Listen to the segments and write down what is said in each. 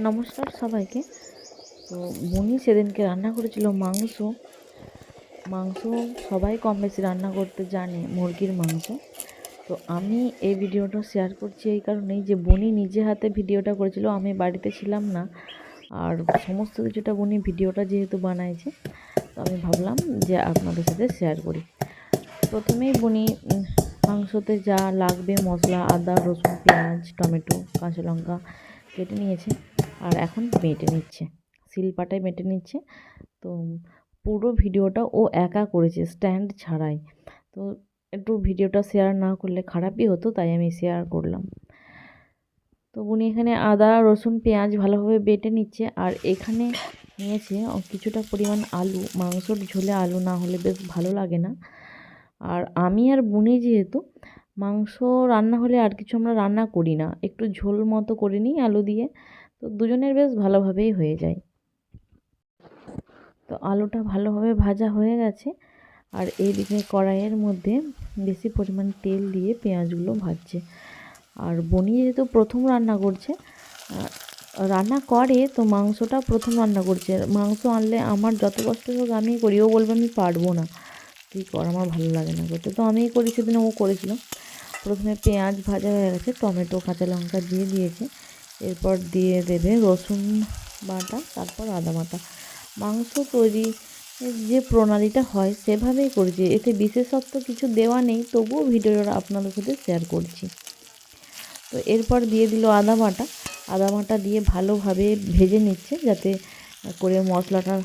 নমস্কার সবাইকে। তো বুনি সেদিনকে রান্না করেছিল মাংস। মাংস সবাই কম বেশি রান্না করতে জানে, মুরগির মাংস। তো আমি এই ভিডিওটা শেয়ার করছি এই কারণেই যে বুনি নিজে হাতে ভিডিওটা করেছিল, আমি বাড়িতে ছিলাম না। আর সমস্ত কিছুটা বুনি ভিডিওটা যেহেতু বানাইছে, তো আমি ভাবলাম যে আপনাদের সাথে শেয়ার করি। প্রথমেই বুনি মাংসতে যা লাগবে মশলা, আদা, রসুন, পেঁয়াজ, টমেটো, কাঁচা লঙ্কা কেটে নিয়েছে আর এখন বেটে নিচ্ছে, শিলপাটায় বেটে নিচ্ছে। তো পুরো ভিডিওটা ও একা করেছে, স্ট্যান্ড ছাড়াই। তো একটু ভিডিওটা শেয়ার না করলে খারাপই হতো, তাই আমি শেয়ার করলাম। তো উনি এখানে আদা, রসুন, পেঁয়াজ ভালোভাবে বেটে নিচ্ছে। আর এখানে নিয়েছে কিছুটা পরিমাণ আলু। মাংসর ঝোলে আলু না হলে বেশ ভালো লাগে না। আর আমি আর বুনি যেহেতু মাংস রান্না হলে আর কিছু আমরা রান্না করি না, একটু ঝোল মতো করে নিই আলু দিয়ে। তো দুজনের বেশ ভালোভাবেই হয়ে যায়। তো আলুটা ভালোভাবে ভাজা হয়ে গেছে। আর এইদিকে কড়াইয়ের মধ্যে বেশি পরিমাণ তেল দিয়ে পেঁয়াজগুলো ভাজছে। আর বনি যেহেতু প্রথম রান্না করছে, রান্না করে তো মাংসটা প্রথম রান্না করছে। মাংস আনলে আমার যত কষ্ট হোক আমিই করি, ও বলবে আমি পারবো না, তুই কর, আমার ভালো লাগে না করতে। তো আমিই করি, সেদিন ও করেছিল। প্রথমে পেঁয়াজ ভাজা হয়ে গেছে, টমেটো, কাঁচা লঙ্কা দিয়ে দিয়েছে। এরপর দিয়ে দেবে রসুন বাটা, তারপর আদা বাটা। মাংস তৈরি যে প্রণালীটা হয় সেভাবেই করেছি, এতে বিশেষত্ব কিছু দেওয়া নেই, তবুও ভিডিওটা আপনাদের সাথে শেয়ার করছি। তো এরপর দিয়ে দিল আদা বাটা। আদা বাটা দিয়ে ভালোভাবে ভেজে নিচ্ছে, যাতে করে মশলাটার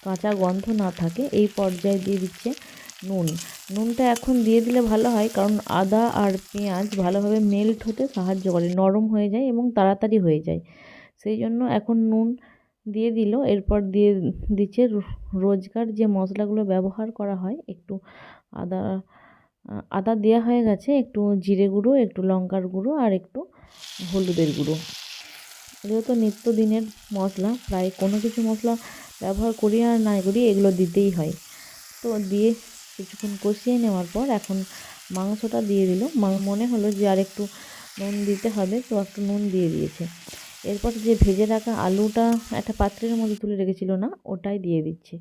কাঁচা গন্ধ না থাকে। এই পর্যায়ে দিয়ে দিচ্ছে নুন। নুনটা এখন দিয়ে দিলে ভালো হয়, কারণ আদা আর পেঁয়াজ ভালোভাবে মেল্ট হতে সাহায্য করে, নরম হয়ে যায় এবং তাড়াতাড়ি হয়ে যায়। সেই জন্য এখন নুন দিয়ে দিল। এরপর দিয়ে দিচ্ছে রোজকার যে মশলাগুলো ব্যবহার করা হয়, একটু আদা আদা দেওয়া হয়ে গেছে, একটু জিরে গুঁড়ো, একটু লঙ্কার গুঁড়ো আর একটু হলুদের গুঁড়ো। এগুলো তো নিত্যদিনের মশলা, প্রায় কোনো কিছু মশলা ব্যবহার করি আর নাই করি, এগুলো দিতেই হয়। তো দিয়ে কিছুক্ষণ কষিয়ে নেওয়ার পর এখন মাংসটা দিয়ে দিল। মনে হলো যে আর একটু নুন দিতে হবে, তো একটু নুন দিয়ে দিয়েছে। এরপর যে ভেজে রাখা আলুটা একটা পাত্রের মধ্যে তুলে রেখেছিল না, ওটাই দিয়ে দিচ্ছে।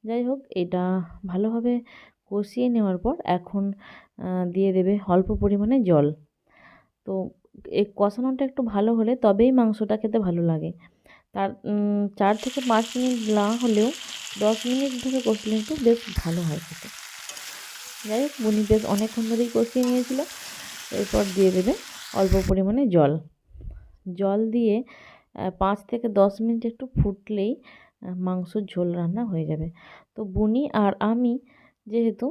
যাই হোক, এটা ভালোভাবে কষিয়ে নেওয়ার পর এখন দিয়ে দেবে অল্প পরিমাণে জল। তো এই কষানোটা একটু ভালো হলে তবেই মাংসটা খেতে ভালো লাগে। তার 4 থেকে 5 মিনিট না হলেও 10 মিনিট ধরে কষলে একটু বেশ ভালো হয় খেতে। যাই হোক, বুনি বেশ অনেকক্ষণ ধরেই কষিয়ে নিয়েছিল। এরপর দিয়ে দেবে অল্প পরিমাণে জল। জল দিয়ে 5 থেকে 10 মিনিট একটু ফুটলেই মাংসর ঝোল রান্না হয়ে যাবে। তো বুনি আর আমি যেহেতু,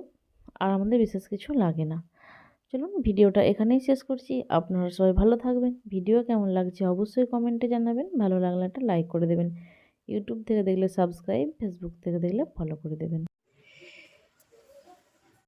আর আমাদের বিশেষ কিছু লাগে না। চলুন ভিডিওটা এখানেই শেষ করছি। আপনারা সবাই ভালো থাকবেন। ভিডিও কেমন লাগছে অবশ্যই কমেন্টে জানাবেন। ভালো লাগলে একটা লাইক করে দেবেন। ইউটিউব থেকে দেখলে সাবস্ক্রাইব, ফেসবুক থেকে দেখলে ফলো করে দেবেন।